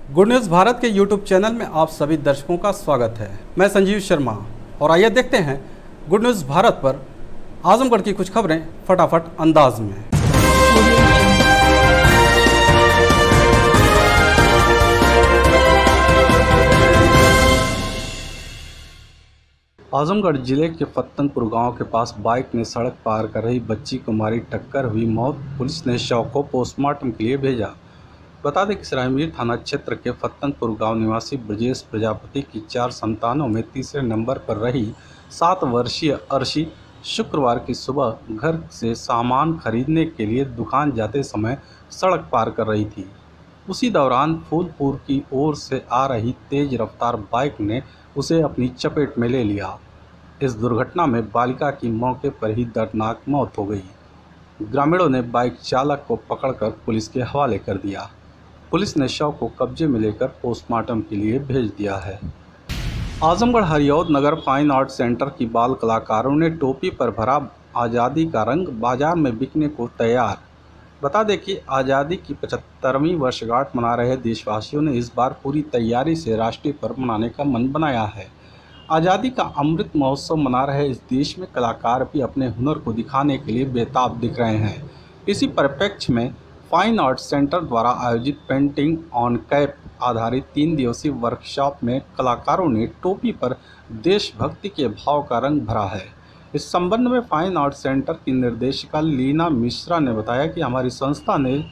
Good news Bharat के YouTube channel में आप सभी दर्शकों का स्वागत है। मैं संजीव शर्मा और आइए देखते हैं गुड न्यूज़ भारत पर आजमगढ़ की कुछ खबरें फटाफट अंदाज में। आजमगढ़ जिले के फत्तनपुर गांव के पास बाइक ने सड़क पार कर रही बच्ची को मारी टक्कर, हुई मौत। पुलिस ने शव को पोस्टमार्टम के लिए भेजा। बता दें कि सरायमीर थाना क्षेत्र के फत्तनपुर गांव निवासी ब्रजेश प्रजापति की 4 संतानों में तीसरे नंबर पर रही 7 वर्षीय अर्शी शुक्रवार की सुबह घर से सामान खरीदने के लिए दुकान जाते समय सड़क पार कर रही थी। उसी दौरान फूलपुर की ओर से आ रही तेज रफ्तार बाइक ने उसे अपनी चपेट में ले लिया। इस दुर्घटना में बालिका की मौके पर ही दर्दनाक मौत हो गई। ग्रामीणों ने बाइक चालक को पकड़कर पुलिस के हवाले कर दिया। पुलिस ने शव को कब्जे में लेकर पोस्टमार्टम के लिए भेज दिया है। आजमगढ़ हरिऔध नगर फाइन आर्ट सेंटर की बाल कलाकारों ने टोपी पर भरा आज़ादी का रंग बाजार में बिकने को तैयार। बता दें कि आज़ादी की 75वीं वर्षगांठ मना रहे देशवासियों ने इस बार पूरी तैयारी से राष्ट्रीय पर्व मनाने का मन बनाया है। आज़ादी का अमृत महोत्सव मना रहे इस देश में कलाकार भी अपने हुनर को दिखाने के लिए बेताब दिख रहे हैं। इसी परिप्रेक्ष्य में फाइन आर्ट सेंटर द्वारा आयोजित पेंटिंग ऑन कैप आधारित 3 दिवसीय वर्कशॉप में कलाकारों ने टोपी पर देशभक्ति के भाव का रंग भरा है। इस संबंध में फाइन आर्ट सेंटर की निर्देशिका लीना मिश्रा ने बताया कि हमारी संस्था ने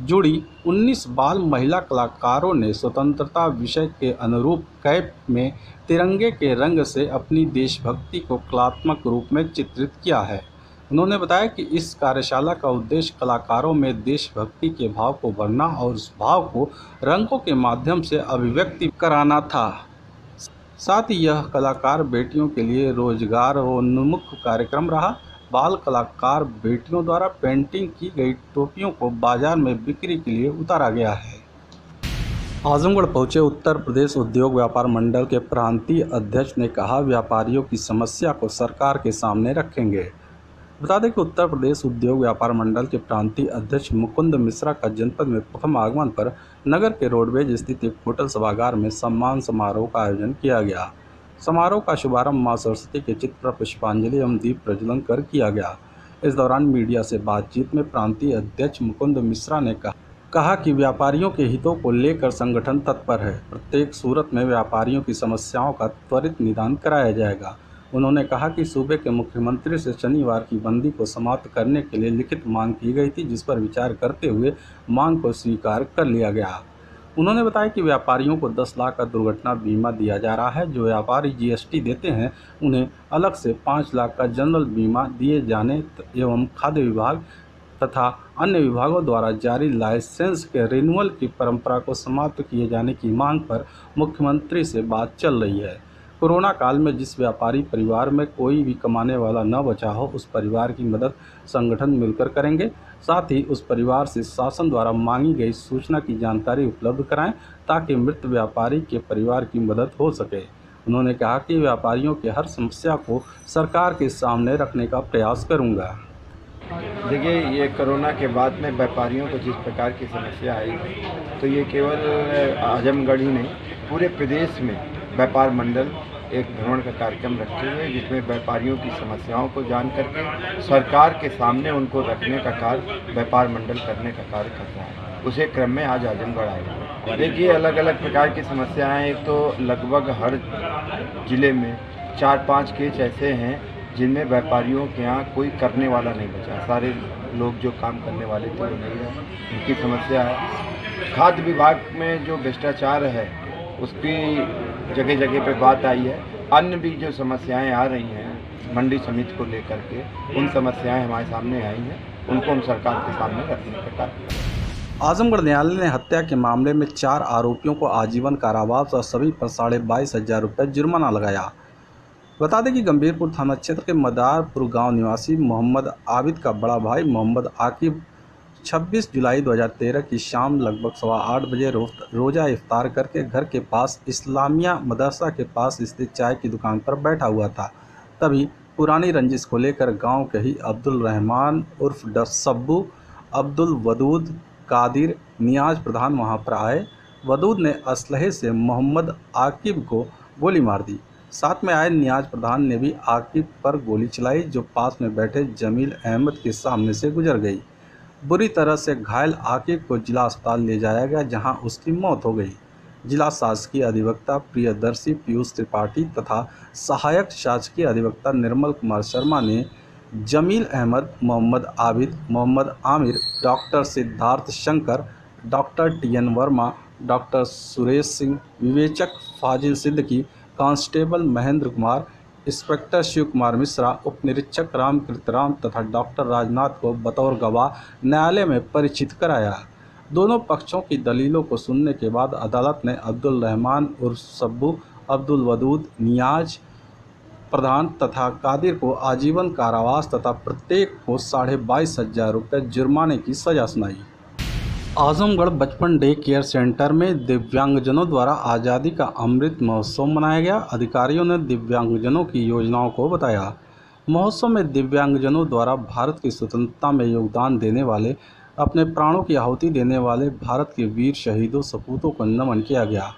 जुड़ी 19 बाल महिला कलाकारों ने स्वतंत्रता विषय के अनुरूप कैप में तिरंगे के रंग से अपनी देशभक्ति को कलात्मक रूप में चित्रित किया है। उन्होंने बताया कि इस कार्यशाला का उद्देश्य कलाकारों में देशभक्ति के भाव को भरना और उस भाव को रंगों के माध्यम से अभिव्यक्ति कराना था। साथ ही यह कलाकार बेटियों के लिए रोजगारोन्मुख कार्यक्रम रहा। बाल कलाकार बेटियों द्वारा पेंटिंग की गई टोपियों को बाजार में बिक्री के लिए उतारा गया है। आजमगढ़ पहुंचे उत्तर प्रदेश उद्योग व्यापार मंडल के प्रांतीय अध्यक्ष ने कहा, व्यापारियों की समस्या को सरकार के सामने रखेंगे। बता दें कि उत्तर प्रदेश उद्योग व्यापार मंडल के प्रांतीय अध्यक्ष मुकुंद मिश्रा का जनपद में प्रथम आगमन पर नगर के रोडवेज स्थित एक होटल सभागार में सम्मान समारोह का आयोजन किया गया। समारोह का शुभारंभ मां सरस्वती के चित्र पर पुष्पांजलि एवं दीप प्रज्वलन कर किया गया। इस दौरान मीडिया से बातचीत में प्रांतीय अध्यक्ष मुकुंद मिश्रा ने कहा कि व्यापारियों के हितों को लेकर संगठन तत्पर है। प्रत्येक सूरत में व्यापारियों की समस्याओं का त्वरित निदान कराया जाएगा। उन्होंने कहा कि सूबे के मुख्यमंत्री से शनिवार की बंदी को समाप्त करने के लिए लिखित मांग की गई थी, जिस पर विचार करते हुए मांग को स्वीकार कर लिया गया। उन्होंने बताया कि व्यापारियों को 10 लाख का दुर्घटना बीमा दिया जा रहा है। जो व्यापारी जीएसटी देते हैं उन्हें अलग से 5 लाख का जनरल बीमा दिए जाने एवं खाद्य विभाग तथा अन्य विभागों द्वारा जारी लाइसेंस के रिन्यूअल की परंपरा को समाप्त किए जाने की मांग पर मुख्यमंत्री से बात चल रही है। कोरोना काल में जिस व्यापारी परिवार में कोई भी कमाने वाला न बचा हो, उस परिवार की मदद संगठन मिलकर करेंगे। साथ ही उस परिवार से शासन द्वारा मांगी गई सूचना की जानकारी उपलब्ध कराएं ताकि मृत व्यापारी के परिवार की मदद हो सके। उन्होंने कहा कि व्यापारियों के हर समस्या को सरकार के सामने रखने का प्रयास करूँगा। देखिए, ये कोरोना के बाद में व्यापारियों को जिस प्रकार की समस्या आई है, तो ये केवल आजमगढ़ ही नहीं, पूरे प्रदेश में व्यापार मंडल एक भ्रमण का कार्यक्रम रखे हुए, जिसमें व्यापारियों की समस्याओं को जान करके सरकार के सामने उनको रखने का कार्य व्यापार मंडल करने का कार्य कर रहा है। उसी क्रम में आज आजमगढ़ आए हुए। देखिए, अलग अलग प्रकार की समस्याएं, एक तो लगभग हर जिले में 4-5 केस ऐसे हैं जिनमें व्यापारियों के यहाँ कोई करने वाला नहीं बचा। सारे लोग जो काम करने वाले थे वो नहीं है, उनकी समस्या है। खाद्य विभाग में जो भ्रष्टाचार है उसकी जगह जगह पे बात आई है। अन्य भी जो समस्याएं आ रही हैं मंडी समिति को लेकर के, उन समस्याएं हमारे सामने आई हैं, उनको हम सरकार के सामने रखने का कार्य। आजमगढ़ न्यायालय ने हत्या के मामले में 4 आरोपियों को आजीवन कारावास और सभी पर 22,500 रुपये जुर्माना लगाया। बता दें कि गंभीरपुर थाना क्षेत्र के मदारपुर गांव निवासी मोहम्मद आबिद का बड़ा भाई मोहम्मद आकिब 26 जुलाई 2013 की शाम लगभग 8:15 बजे रोज़ा इफ्तार करके घर के पास इस्लामिया मदरसा के पास स्थित चाय की दुकान पर बैठा हुआ था। तभी पुरानी रंजिश को लेकर गांव के ही अब्दुल रहमान उर्फ सब्बू, अब्दुल वदूद, कादिर, नियाज प्रधान वहां पर आए। वदूद ने असलहे से मोहम्मद आकिब को गोली मार दी। साथ में आए नियाज प्रधान ने भी आकिब पर गोली चलाई, जो पास में बैठे जमील अहमद के सामने से गुजर गई। बुरी तरह से घायल आकिब को जिला अस्पताल ले जाया गया, जहां उसकी मौत हो गई। जिला शासकीय अधिवक्ता प्रियदर्शी पीयूष त्रिपाठी तथा सहायक शासकीय अधिवक्ता निर्मल कुमार शर्मा ने Jamil Ahmed, Mohammad Abid, Mohammad Aamir, doctor Siddharth Shankar, doctor TN Verma, doctor Suresh Singh, विवेचक फाजिल सिद्दीकी, कांस्टेबल महेंद्र कुमार, इंस्पेक्टर शिव कुमार मिश्रा, उप निरीक्षक रामकृतराम तथा डॉक्टर राजनाथ को बतौर गवाह न्यायालय में परिचित कराया। दोनों पक्षों की दलीलों को सुनने के बाद अदालत ने अब्दुल रहमान उर्फ सब्बू, अब्दुल वदूद, नियाज प्रधान तथा कादिर को आजीवन कारावास तथा प्रत्येक को 22,500 रुपये जुर्माने की सजा सुनाई। आजमगढ़ बचपन डे केयर सेंटर में दिव्यांगजनों द्वारा आज़ादी का अमृत महोत्सव मनाया गया। अधिकारियों ने दिव्यांगजनों की योजनाओं को बताया। महोत्सव में दिव्यांगजनों द्वारा भारत की स्वतंत्रता में योगदान देने वाले, अपने प्राणों की आहुति देने वाले भारत के वीर शहीदों सपूतों को नमन किया गया।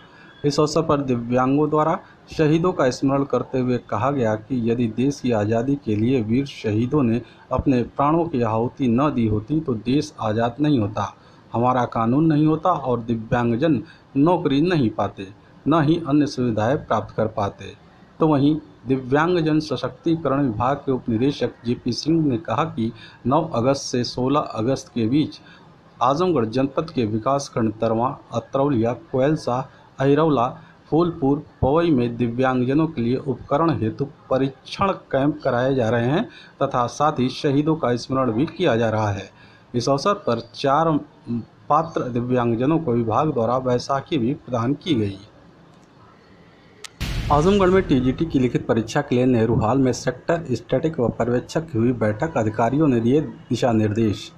इस अवसर पर दिव्यांगों द्वारा शहीदों का स्मरण करते हुए कहा गया कि यदि देश की आज़ादी के लिए वीर शहीदों ने अपने प्राणों की आहुति न दी होती तो देश आज़ाद नहीं होता, हमारा कानून नहीं होता और दिव्यांगजन नौकरी नहीं पाते, न ही अन्य सुविधाएं प्राप्त कर पाते। तो वहीं दिव्यांगजन सशक्तिकरण विभाग के उप निदेशक JP सिंह ने कहा कि 9 अगस्त से 16 अगस्त के बीच आजमगढ़ जनपद के विकासखंड तरवा, अतरौलिया, कोयलसा, अहिरौला, फूलपुर, पवई में दिव्यांगजनों के लिए उपकरण हेतु परीक्षण कैंप कराए जा रहे हैं तथा साथ ही शहीदों का स्मरण भी किया जा रहा है। इस अवसर पर 4 पात्र दिव्यांगजनों को विभाग द्वारा वैसाखी भी प्रदान की गई। आजमगढ़ में TGT की लिखित परीक्षा के लिए नेहरू हॉल में सेक्टर स्टैटिक व पर्यवेक्षक की हुई बैठक। अधिकारियों ने दिए दिशा निर्देश।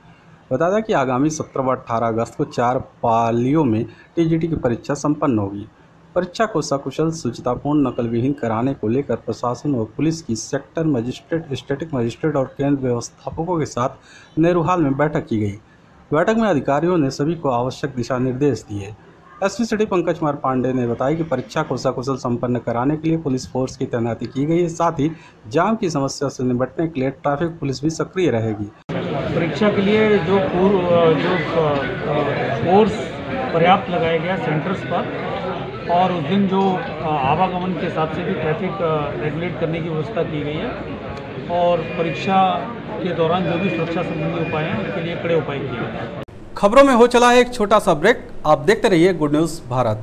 बता दें कि आगामी 17 व 18 अगस्त को 4 पालियों में TGT की परीक्षा संपन्न होगी। परीक्षा को सकुशल, शुचितापूर्ण, नकल विहीन कराने को लेकर प्रशासन व पुलिस की सेक्टर मजिस्ट्रेट, स्टैटिक मजिस्ट्रेट और केंद्र व्यवस्थापकों के साथ नेहरू हॉल में बैठक की गई। बैठक में अधिकारियों ने सभी को आवश्यक दिशा निर्देश दिए। SP सिटी पंकज कुमार पांडे ने बताया कि परीक्षा को सकुशल संपन्न कराने के लिए पुलिस फोर्स की तैनाती की गई है। साथ ही जाम की समस्या से निपटने के लिए ट्रैफिक पुलिस भी सक्रिय रहेगी। परीक्षा के लिए जो फोर्स पर्याप्त लगाया गया सेंटर्स पर, और उस दिन जो आवागमन के हिसाब से भी ट्रैफिक रेगुलेट करने की व्यवस्था की गई है और परीक्षा के दौरान जो भी सुरक्षा संबंधी उपाय हैं उनके लिए कड़े उपाय किए गए हैं। खबरों में हो चला है एक छोटा सा ब्रेक। आप देखते रहिए गुड न्यूज़ भारत।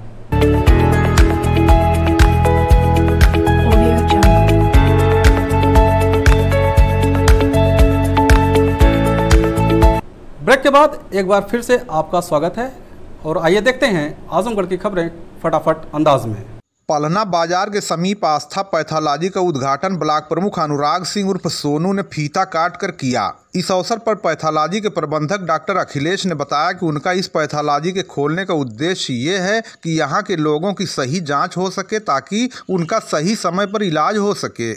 ब्रेक के बाद एक बार फिर से आपका स्वागत है और आइए देखते हैं आजमगढ़ की खबरें फटाफट अंदाज में। पलना बाजार के समीप आस्था पैथोलॉजी का उद्घाटन ब्लॉक प्रमुख अनुराग सिंह उर्फ सोनू ने फीता काट कर किया। इस अवसर पर पैथोलॉजी के प्रबंधक डॉक्टर अखिलेश ने बताया कि उनका इस पैथोलॉजी के खोलने का उद्देश्य ये है कि यहाँ के लोगों की सही जांच हो सके ताकि उनका सही समय पर इलाज हो सके।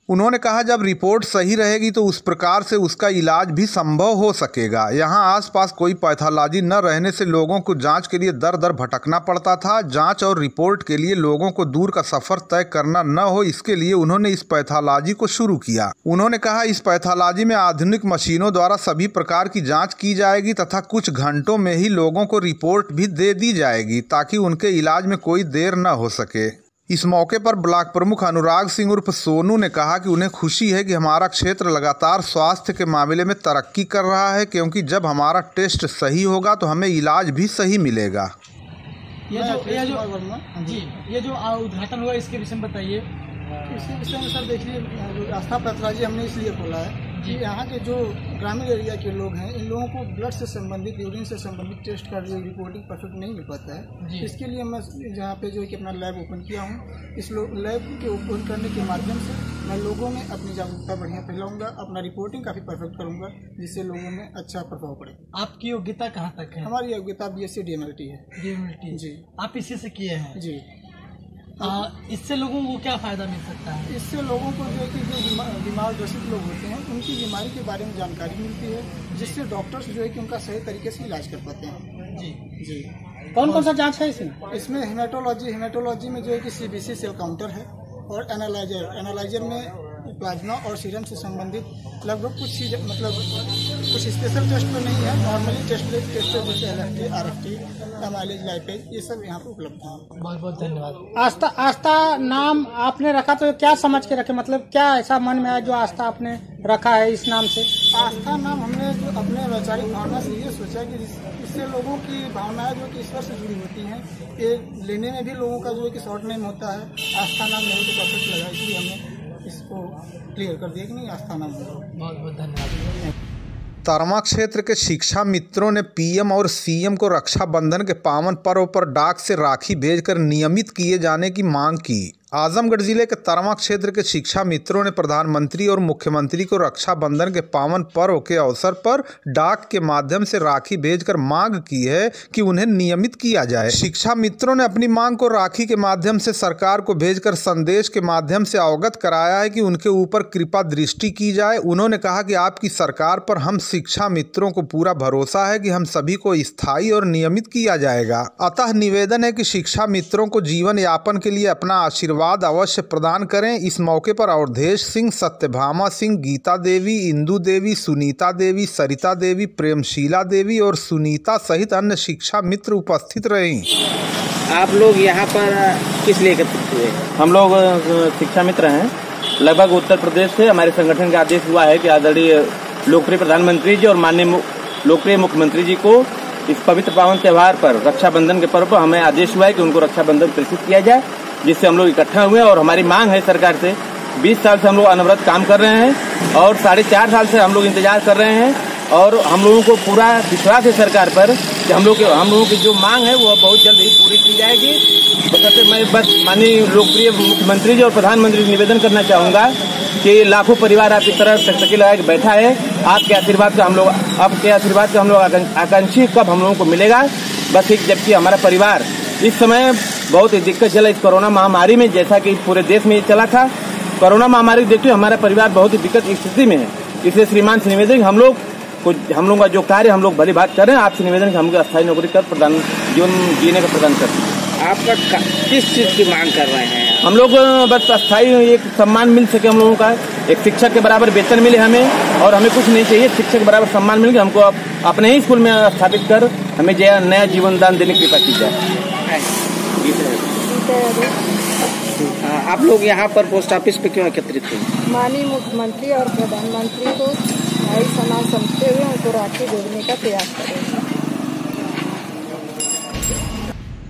उन्होंने कहा जब रिपोर्ट सही रहेगी तो उस प्रकार से उसका इलाज भी संभव हो सकेगा। यहाँ आसपास कोई पैथोलॉजी न रहने से लोगों को जांच के लिए दर दर भटकना पड़ता था। जांच और रिपोर्ट के लिए लोगों को दूर का सफर तय करना न हो, इसके लिए उन्होंने इस पैथोलॉजी को शुरू किया। उन्होंने कहा इस पैथोलॉजी में आधुनिक मशीनों द्वारा सभी प्रकार की जाँच की जाएगी तथा कुछ घंटों में ही लोगों को रिपोर्ट भी दे दी जाएगी ताकि उनके इलाज में कोई देर न हो सके। इस मौके पर ब्लॉक प्रमुख अनुराग सिंह उर्फ सोनू ने कहा कि उन्हें खुशी है कि हमारा क्षेत्र लगातार स्वास्थ्य के मामले में तरक्की कर रहा है, क्योंकि जब हमारा टेस्ट सही होगा तो हमें इलाज भी सही मिलेगा। ये जो उद्घाटन हुआ इसके विषय में बताइए। इसके विषय में सर देखिए, आस्था पैथोलॉजी हमने इसलिए खोला है कि यहाँ के जो ग्रामीण एरिया के लोग हैं, इन लोगों को ब्लड से संबंधित, यूरिन से संबंधित टेस्ट का जो रिपोर्टिंग परफेक्ट नहीं मिल पाता है। इसके लिए मैं जहाँ पे जो है कि अपना लैब ओपन किया हूँ। इस लैब के ओपन करने के माध्यम से मैं लोगों में अपनी जागरूकता बढ़िया फैलाऊंगा, अपना रिपोर्टिंग काफ़ी परफेक्ट करूँगा, जिससे लोगों में अच्छा प्रभाव पड़ेगा। आपकी योग्यता कहाँ तक है? हमारी योग्यता BSc DMLT है। DMLT जी। आप इसी से किए हैं? जी। इससे लोगों को क्या फ़ायदा मिल सकता है? इससे लोगों को जो है कि जो बीमार ग्रसित लोग होते हैं उनकी बीमारी के बारे में जानकारी मिलती है, जिससे डॉक्टर्स जो है कि उनका सही तरीके से इलाज कर पाते हैं। जी। कौन कौन सा जांच है इसमें? इसमें हेमेटोलॉजी में जो है कि CBC सेल काउंटर है, और एनालाइजर में प्लाज्मा और सीरम से संबंधित लगभग कुछ चीज़, मतलब कुछ स्पेशल टेस्ट तो नहीं है, नॉर्मली टेस्ट जैसे LFT, RFT, एमाइलेज, लाइपेज, ये सब यहाँ पर उपलब्ध है। बहुत बहुत धन्यवाद। आस्था नाम आपने रखा तो क्या समझ के रखे, मतलब क्या ऐसा मन में है जो आस्था आपने रखा है इस नाम से? आस्था नाम हमने जो अपने वैचारिक भावना से ये सोचा कि इससे लोगों की भावनाएं जो कि ईश्वर से जुड़ी होती हैं, ये लेने में भी लोगों का जो है कि शॉर्ट नेम होता है, आस्था नाम नहीं तो परफेक्ट लगा, इसलिए हमने इसको क्लियर कर दिया कि नहीं आस्था नाम होगा। बहुत बहुत धन्यवाद। तरमा क्षेत्र के शिक्षा मित्रों ने PM और CM को रक्षाबंधन के पावन पर्व पर डाक से राखी भेजकर नियमित किए जाने की मांग की। आजमगढ़ जिले के तरमा क्षेत्र के शिक्षा मित्रों ने प्रधानमंत्री और मुख्यमंत्री को रक्षाबंधन के पावन पर्व के अवसर पर डाक के माध्यम से राखी भेजकर मांग की है कि उन्हें नियमित किया जाए। शिक्षा मित्रों ने अपनी मांग को राखी के माध्यम से सरकार को भेजकर संदेश के माध्यम से अवगत कराया है कि उनके ऊपर कृपा दृष्टि की जाए। उन्होंने कहा कि आपकी सरकार पर हम शिक्षा मित्रों को पूरा भरोसा है कि हम सभी को स्थायी और नियमित किया जाएगा। अतः निवेदन है कि शिक्षा मित्रों को जीवन यापन के लिए अपना आशीर्वाद अवश्य प्रदान करें। इस मौके पर अवधेश सिंह, सत्यभामा सिंह, गीता देवी, इंदू देवी, सुनीता देवी, सरिता देवी, प्रेमशीला देवी और सुनीता सहित अन्य शिक्षा मित्र उपस्थित रहे। आप लोग यहाँ पर किस लिए एकत्रित हुए? हम लोग शिक्षा मित्र हैं, लगभग उत्तर प्रदेश से हमारे संगठन का आदेश हुआ है कि आदरणीय लोकप्रिय प्रधानमंत्री जी और माननीय लोकप्रिय मुख्यमंत्री जी को इस पवित्र पावन त्यौहार पर रक्षाबंधन के पर्व पर हमें आदेश हुआ है कि उनको रक्षाबंधन प्रेषित किया जाए, जिससे हम लोग इकट्ठा हुए और हमारी मांग है सरकार से। 20 साल से हम लोग अनवरत काम कर रहे हैं और 4.5 साल से हम लोग इंतजार कर रहे हैं और हम लोगों को पूरा विश्वास है सरकार पर कि हम लोगों की जो मांग है वो बहुत जल्द ही पूरी की जाएगी। मैं बस माननीय लोकप्रिय मुख्यमंत्री जी और प्रधानमंत्री से निवेदन करना चाहूँगा कि लाखों परिवार आपकी तरह टकटकी लगा के बैठा है, आपके आशीर्वाद का हम लोग आकांक्षी कब हम लोगों को मिलेगा। बस एक जबकि हमारा परिवार इस समय बहुत ही दिक्कत चला इस कोरोना महामारी में, जैसा कि पूरे देश में ये चला था। कोरोना महामारी को देखते हुए हमारा परिवार बहुत ही दिक्कत स्थिति में है। इसलिए श्रीमान से निवेदन हम लोगों का जो कार्य हम लोग भली बात कर रहे हैं, आपसे निवेदन कि हम लोग अस्थायी नौकरी कर प्रदान जीवन जीने का प्रदान करते हैं। आपका किस चीज की मांग कर रहे हैं? हम लोग बस अस्थायी एक सम्मान मिल सके, हम लोगों का एक शिक्षक के बराबर वेतन मिले हमें, और हमें कुछ नहीं चाहिए, शिक्षक के बराबर सम्मान मिल के हमको अपने ही स्कूल में स्थापित कर हमें नया जीवन दान देने की कृपा की जाए। आप लोग यहाँ पर पोस्ट ऑफिस पे क्यों एकत्रित हुए? माननीय मुख्यमंत्री और प्रधानमंत्री को भाई समान समझते हुए उनको राखी भेजने का प्रयास करेंगे।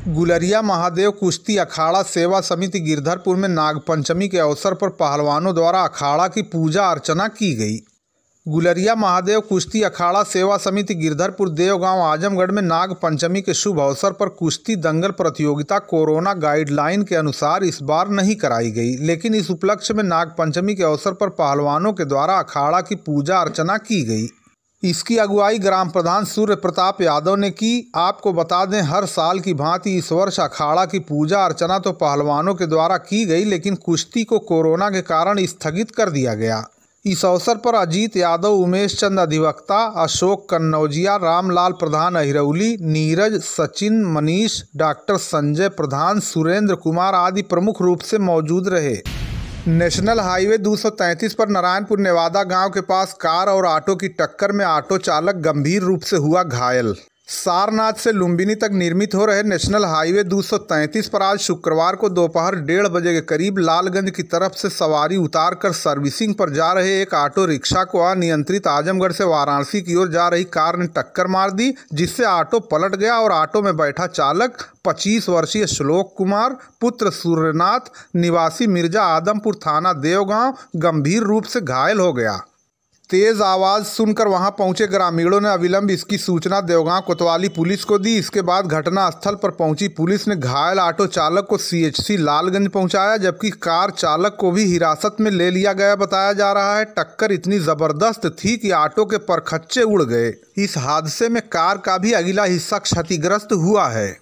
गुलरिया महादेव कुश्ती अखाड़ा सेवा समिति गिरधरपुर में नागपंचमी के अवसर पर पहलवानों द्वारा अखाड़ा की पूजा अर्चना की गई। गुलरिया महादेव कुश्ती अखाड़ा सेवा समिति गिरधरपुर देवगांव आजमगढ़ में नाग पंचमी के शुभ अवसर पर कुश्ती दंगल प्रतियोगिता कोरोना गाइडलाइन के अनुसार इस बार नहीं कराई गई, लेकिन इस उपलक्ष्य में नाग पंचमी के अवसर पर पहलवानों के द्वारा अखाड़ा की पूजा अर्चना की गई। इसकी अगुवाई ग्राम प्रधान सूर्य प्रताप यादव ने की। आपको बता दें, हर साल की भांति इस वर्ष अखाड़ा की पूजा अर्चना तो पहलवानों के द्वारा की गई, लेकिन कुश्ती को कोरोना के कारण स्थगित कर दिया गया। इस अवसर पर अजीत यादव, उमेश चंद अधिवक्ता, अशोक कन्नौजिया, रामलाल प्रधान अहिरौली, नीरज, सचिन, मनीष, डॉक्टर संजय प्रधान, सुरेंद्र कुमार आदि प्रमुख रूप से मौजूद रहे। नेशनल हाईवे 233 पर नारायणपुर नेवादा गांव के पास कार और ऑटो की टक्कर में ऑटो चालक गंभीर रूप से हुआ घायल। सारनाथ से लुम्बिनी तक निर्मित हो रहे नेशनल हाईवे 233 पर आज शुक्रवार को दोपहर 1:30 बजे के करीब लालगंज की तरफ से सवारी उतारकर सर्विसिंग पर जा रहे एक ऑटो रिक्शा को अनियंत्रित आजमगढ़ से वाराणसी की ओर जा रही कार ने टक्कर मार दी, जिससे ऑटो पलट गया और ऑटो में बैठा चालक 25 वर्षीय श्लोक कुमार पुत्र सूर्यनाथ निवासी मिर्जा आदमपुर थाना देवगांव गंभीर रूप से घायल हो गया। तेज आवाज सुनकर वहां पहुंचे ग्रामीणों ने अविलंब इसकी सूचना देवगांव कोतवाली पुलिस को दी। इसके बाद घटनास्थल पर पहुंची पुलिस ने घायल ऑटो चालक को CHC लालगंज पहुंचाया, जबकि कार चालक को भी हिरासत में ले लिया गया बताया जा रहा है। टक्कर इतनी जबरदस्त थी कि ऑटो के परखच्चे उड़ गए। इस हादसे में कार का भी अगला हिस्सा क्षतिग्रस्त हुआ है।